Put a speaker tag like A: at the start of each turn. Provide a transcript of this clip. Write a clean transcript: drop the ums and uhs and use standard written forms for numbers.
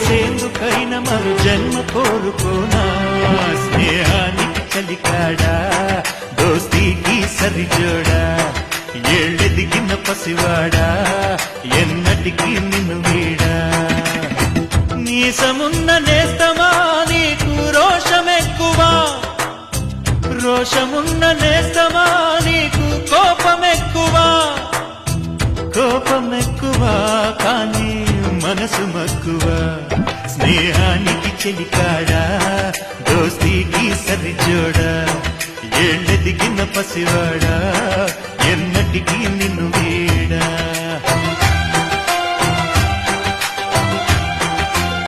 A: కలిసేందుకైనా మరు జన్మ కోరుకోనా స్నేహానికి చలికాడా దోస్తీకి సరిజోడా ఏళ్ళెదిగిన పసివాడా ఎన్నటికి నిన్ను వీడా నీసమున్న నేస్తమా నీకు రోషమెక్కువా రోషమున్న నేస్తమా నీకు కోపమెక్కువా కోపమెక్కువా కానీ మనసు మక్కువా స్నేహానికి చెలికాడా దోస్తీకి సరిజోడా ఏళ్ళెదిగిన పసివాడా ఎన్నటికి నిన్ను వీడా